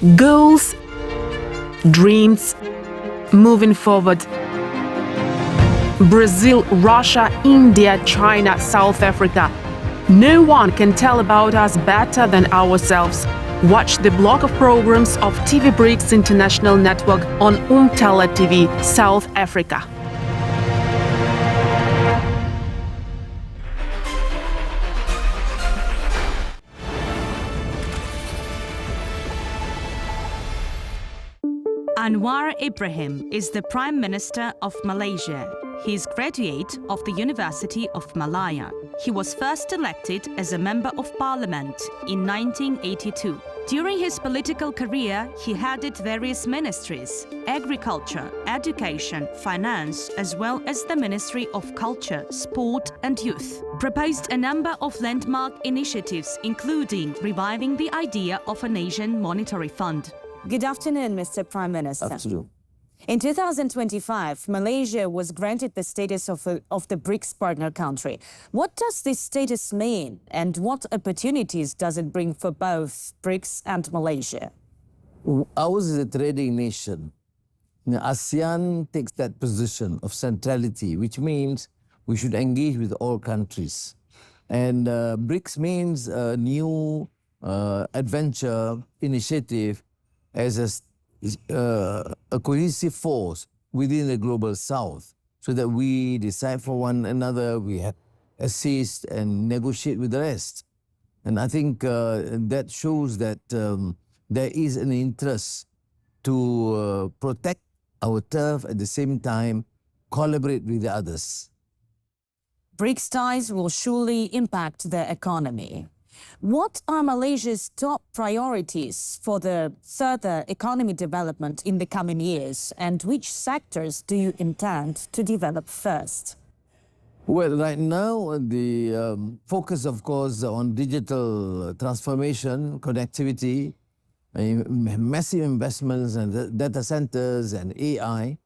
Goals, dreams, moving forward. Brazil, Russia, India, China, South Africa. No one can tell about us better than ourselves. Watch the block of programs of TV BRICS International Network on Umtala TV, South Africa. Anwar Ibrahim is the Prime Minister of Malaysia. He is graduate of the University of Malaya. He was first elected as a Member of Parliament in 1982. During his political career, he headed various ministries: agriculture, education, finance, as well as the Ministry of Culture, Sport and Youth. Proposed a number of landmark initiatives, including reviving the idea of an Asian monetary fund. Good afternoon, Mr. Prime Minister. Absolutely. In 2025, Malaysia was granted the status of the BRICS partner country. What does this status mean, and what opportunities does it bring for both BRICS and Malaysia? Ours is a trading nation. ASEAN takes that position of centrality, which means we should engage with all countries. And BRICS means a new adventure initiative as a cohesive force within the global south, so that we decide for one another, we assist and negotiate with the rest. And I think that shows that there is an interest to protect our turf, at the same time collaborate with the others. BRICS ties will surely impact the economy. What are Malaysia's top priorities for the further economy development in the coming years, and which sectors do you intend to develop first? Well, right now, the focus, of course, on digital transformation, connectivity, massive investments in data centers and AI.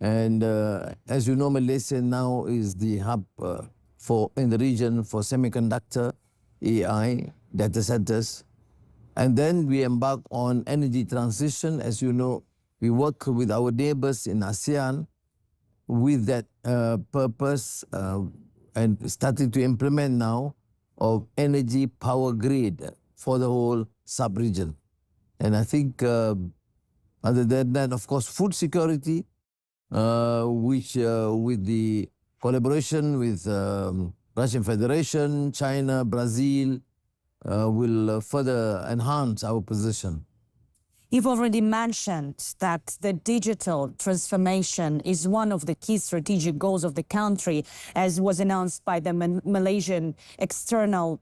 And as you know, Malaysia now is the hub in the region for semiconductor, AI, data centers. And then we embark on energy transition. As you know, we work with our neighbors in ASEAN with that purpose and starting to implement now of energy power grid for the whole sub-region. And I think other than that, of course, food security, which with the collaboration with Russian Federation, China, Brazil, will further enhance our position. You've already mentioned that the digital transformation is one of the key strategic goals of the country, as was announced by the Malaysian External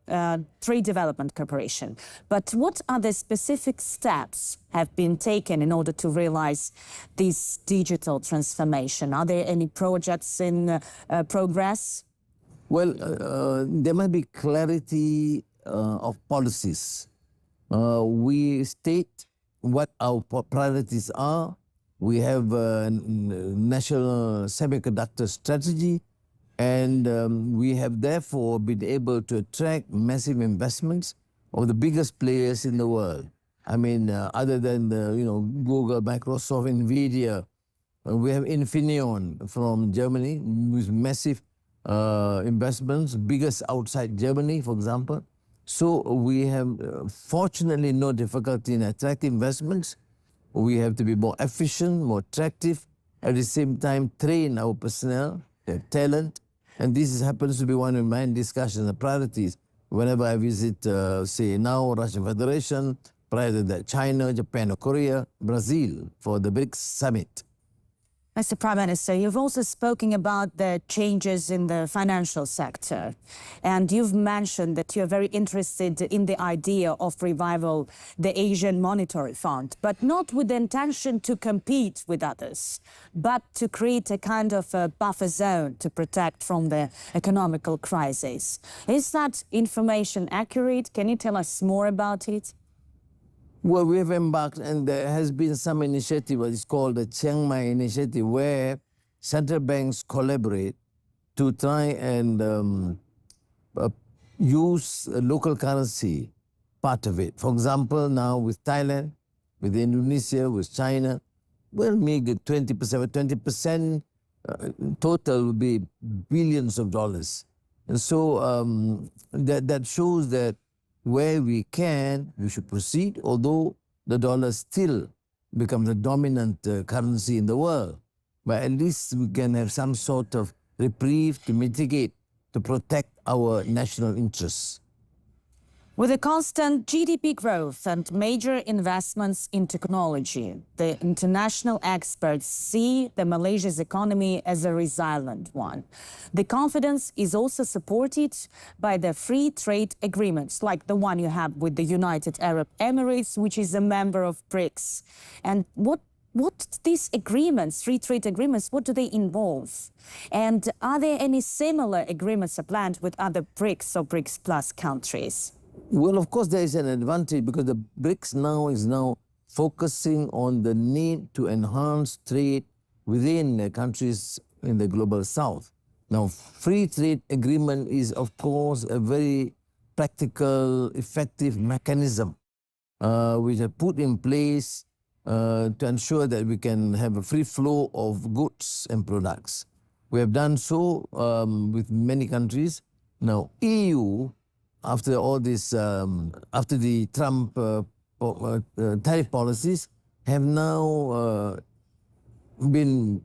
Trade Development Corporation. But what other specific steps have been taken in order to realize this digital transformation? Are there any projects in progress? Well, there must be clarity of policies. We state what our priorities are. We have a national semiconductor strategy, and we have therefore been able to attract massive investments of the biggest players in the world. I mean, other than Google, Microsoft, Nvidia, we have Infineon from Germany with massive investments, biggest outside Germany, for example. So we have, fortunately, no difficulty in attracting investments. We have to be more efficient, more attractive, at the same time train our personnel, their talent. And this happens to be one of my discussions and priorities whenever I visit, say now, Russian Federation, prior to that, China, Japan, or Korea, Brazil, for the BRICS summit. Mr. Prime Minister, you've also spoken about the changes in the financial sector, and you've mentioned that you're very interested in the idea of revival the Asian Monetary Fund, but not with the intention to compete with others, but to create a kind of a buffer zone to protect from the economical crisis. Is that information accurate? Can you tell us more about it? Well, we have embarked, and there has been some initiative, what is called the Chiang Mai Initiative, where central banks collaborate to try and use local currency, part of it. For example, now with Thailand, with Indonesia, with China, well, maybe 20%, 20% total will be billions of dollars. And so that shows that where we can, we should proceed, although the dollar still becomes the dominant currency in the world. But at least we can have some sort of reprieve to mitigate, to protect our national interests. With the constant GDP growth and major investments in technology, the international experts see the Malaysia's economy as a resilient one. The confidence is also supported by the free trade agreements, like the one you have with the United Arab Emirates, which is a member of BRICS. And what these agreements, free trade agreements, what do they involve? And are there any similar agreements planned with other BRICS or BRICS Plus countries? Well, of course, there is an advantage because the BRICS is now focusing on the need to enhance trade within the countries in the global south. Now, free trade agreement is, of course, a very practical, effective mechanism which are put in place to ensure that we can have a free flow of goods and products. We have done so with many countries. Now, EU, after all this, after the Trump tariff policies, have now been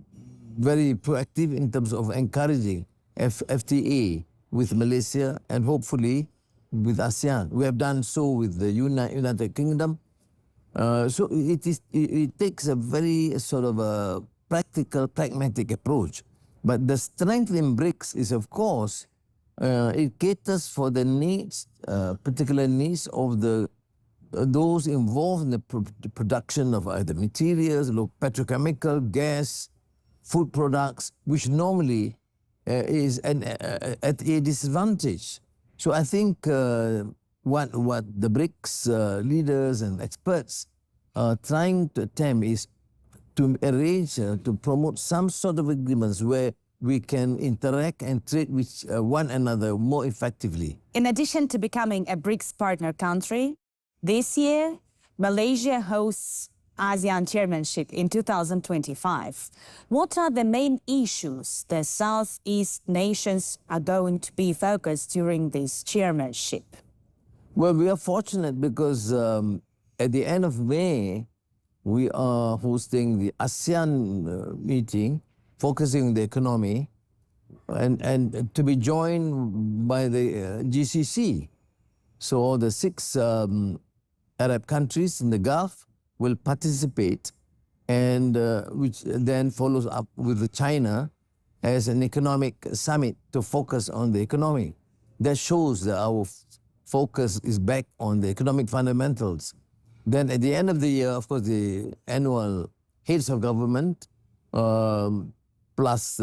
very proactive in terms of encouraging FTA with Malaysia and hopefully with ASEAN. We have done so with the United Kingdom. So it takes a very sort of a practical, pragmatic approach. But the strength in BRICS is, of course, it caters for the needs, particular needs of those involved in the production of either materials, petrochemical, gas, food products, which normally is at a disadvantage. So I think what the BRICS leaders and experts are trying to attempt is to arrange, to promote some sort of agreements where we can interact and trade with one another more effectively. In addition to becoming a BRICS partner country, this year, Malaysia hosts ASEAN chairmanship in 2025. What are the main issues the Southeast nations are going to be focused during this chairmanship? Well, we are fortunate because at the end of May, we are hosting the ASEAN meeting, focusing on the economy, and to be joined by the GCC. So all the 6 Arab countries in the Gulf will participate, and which then follows up with China as an economic summit to focus on the economy. That shows that our focus is back on the economic fundamentals. Then at the end of the year, of course, the annual heads of government, plus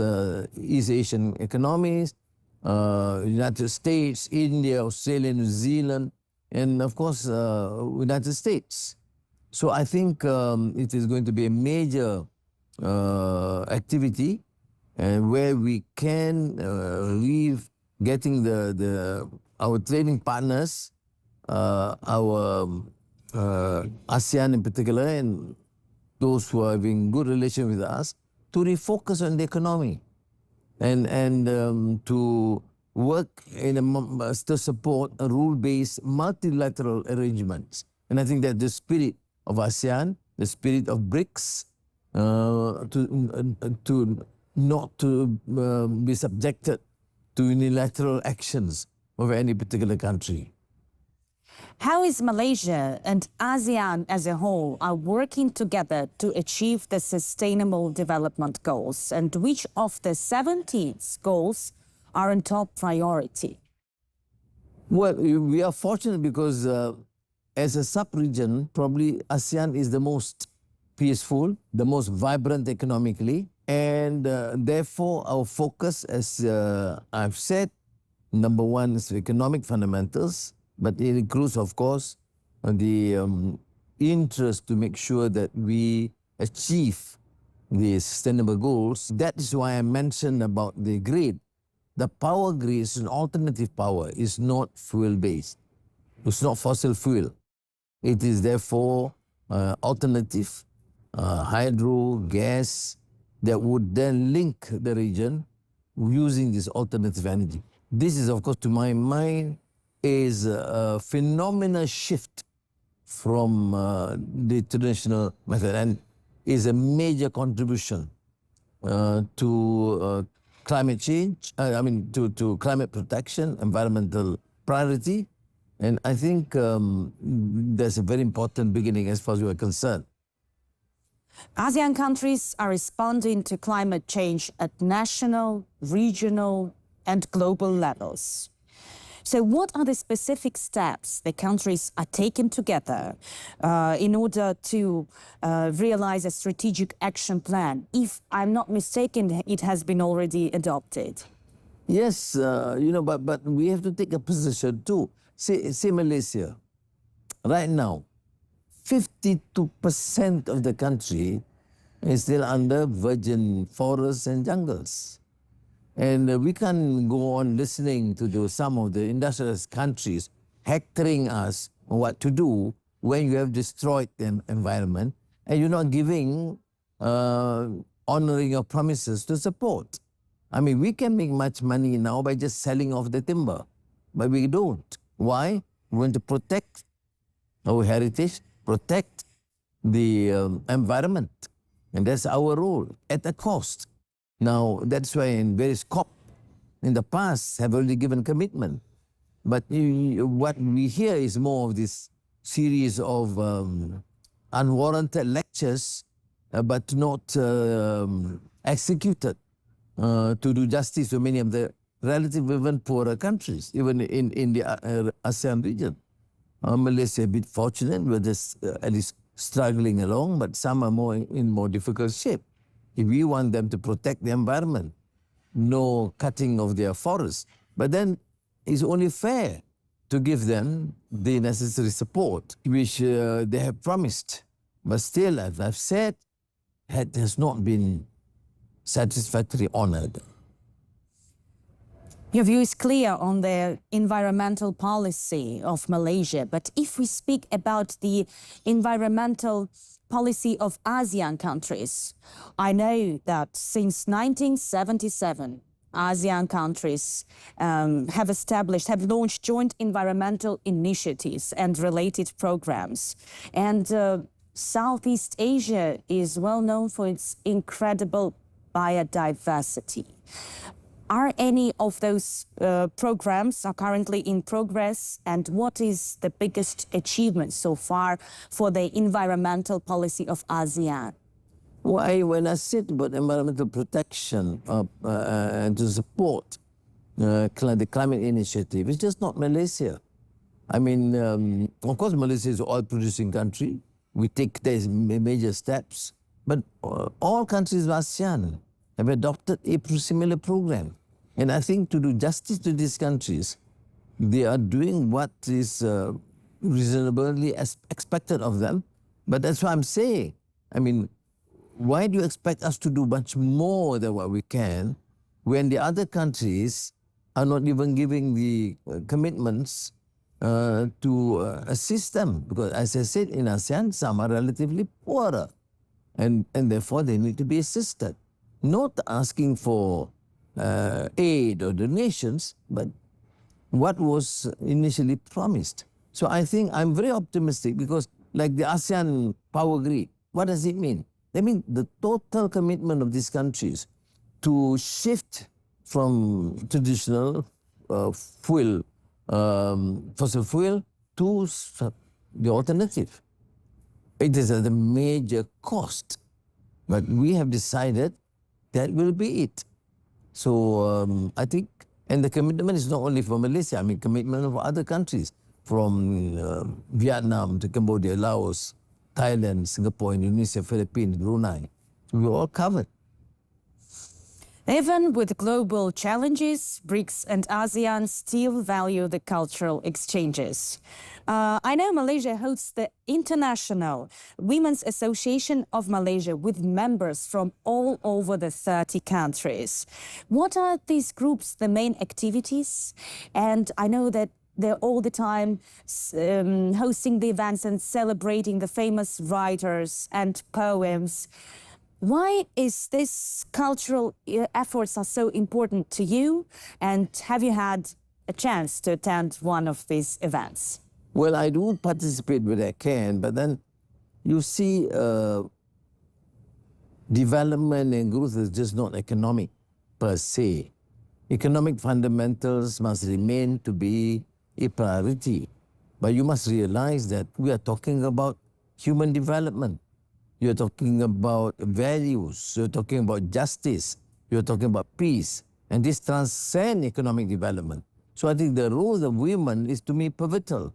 East Asian economies, United States, India, Australia, New Zealand, and of course, United States. So I think it is going to be a major activity where we can leave getting our trading partners, our ASEAN in particular, and those who are having good relation with us, to refocus on the economy and to work to support a rule-based multilateral arrangements. And I think that the spirit of ASEAN, the spirit of BRICS, to not to be subjected to unilateral actions of any particular country. How is Malaysia and ASEAN as a whole are working together to achieve the Sustainable Development Goals? And which of the 17 goals are in top priority? Well, we are fortunate because as a sub-region, probably ASEAN is the most peaceful, the most vibrant economically, and therefore our focus, as I've said, number one is economic fundamentals, but it includes, of course, the interest to make sure that we achieve the sustainable goals. That is why I mentioned about the grid. The power grid is an alternative power. It's not fuel-based. It's not fossil fuel. It is therefore alternative, hydro, gas, that would then link the region using this alternative energy. This is, of course, to my mind, is a phenomenal shift from the traditional method and is a major contribution to climate change, to climate protection, environmental priority. And I think that's a very important beginning as far as we are concerned. ASEAN countries are responding to climate change at national, regional, and global levels. So what are the specific steps the countries are taking together in order to realize a strategic action plan? If I'm not mistaken, it has been already adopted. Yes, but we have to take a position too. Say Malaysia. Right now, 52% of the country is still under virgin forests and jungles. And we can't go on listening to some of the industrialist countries hectoring us on what to do when you have destroyed the environment and you're not giving, honoring your promises to support. I mean, we can make much money now by just selling off the timber, but we don't. Why? We want to protect our heritage, protect the environment. And that's our role at a cost. Now, that's why in various COP in the past have already given commitment. But what we hear is more of this series of unwarranted lectures, but not executed to do justice to many of the relatively even poorer countries, even in the ASEAN region. Malaysia a bit fortunate, we're just at least struggling along, but some are in more difficult shape. If we want them to protect the environment, no cutting of their forests, but then it's only fair to give them the necessary support which they have promised. But still, as I've said, it has not been satisfactorily honored. Your view is clear on the environmental policy of Malaysia, but if we speak about the environmental policy of ASEAN countries, I know that since 1977, ASEAN countries have launched joint environmental initiatives and related programs. And Southeast Asia is well known for its incredible biodiversity. Are any of those programs are currently in progress, and what is the biggest achievement so far for the environmental policy of ASEAN? Why, when I said about environmental protection and to support the climate initiative, it's just not Malaysia. I mean, of course, Malaysia is an oil-producing country. We take these major steps, but all countries of ASEAN have adopted a similar program. And I think to do justice to these countries, they are doing what is reasonably expected of them. But that's what I'm saying. I mean, why do you expect us to do much more than what we can when the other countries are not even giving the commitments to assist them? Because as I said, in ASEAN, some are relatively poorer and therefore they need to be assisted. Not asking for aid or donations, but what was initially promised. So I think I'm very optimistic because like the ASEAN power grid, what does it mean? I mean the total commitment of these countries to shift from traditional fossil fuel to the alternative. It is at a major cost, but we have decided that will be it. So I think, and the commitment is not only for Malaysia, I mean commitment of other countries from Vietnam to Cambodia, Laos, Thailand, Singapore, Indonesia, Philippines, Brunei. We're all covered. Even with global challenges, BRICS and ASEAN still value the cultural exchanges. I know Malaysia hosts the International Women's Association of Malaysia with members from all over the 30 countries. What are these groups, the main activities? And I know that they're all the time hosting the events and celebrating the famous writers and poems. Why is this cultural efforts are so important to you? And have you had a chance to attend one of these events? Well, I do participate where I can, but then you see development and growth is just not economic per se. Economic fundamentals must remain to be a priority. But you must realize that we are talking about human development. You're talking about values. You're talking about justice. You're talking about peace. And this transcends economic development. So I think the role of women is to me pivotal.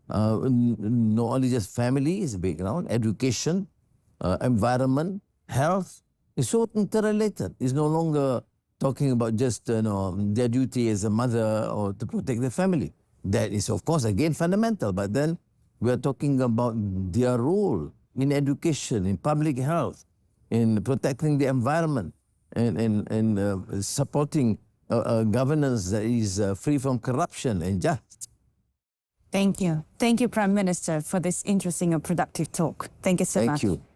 Not only just family is a background, education, environment, health is so interrelated. It's no longer talking about just their duty as a mother or to protect the family. That is, of course, again fundamental. But then we are talking about their role in education, in public health, in protecting the environment, and supporting governance that is free from corruption and just. Thank you. Thank you, Prime Minister, for this interesting and productive talk. Thank you so much. Thank you.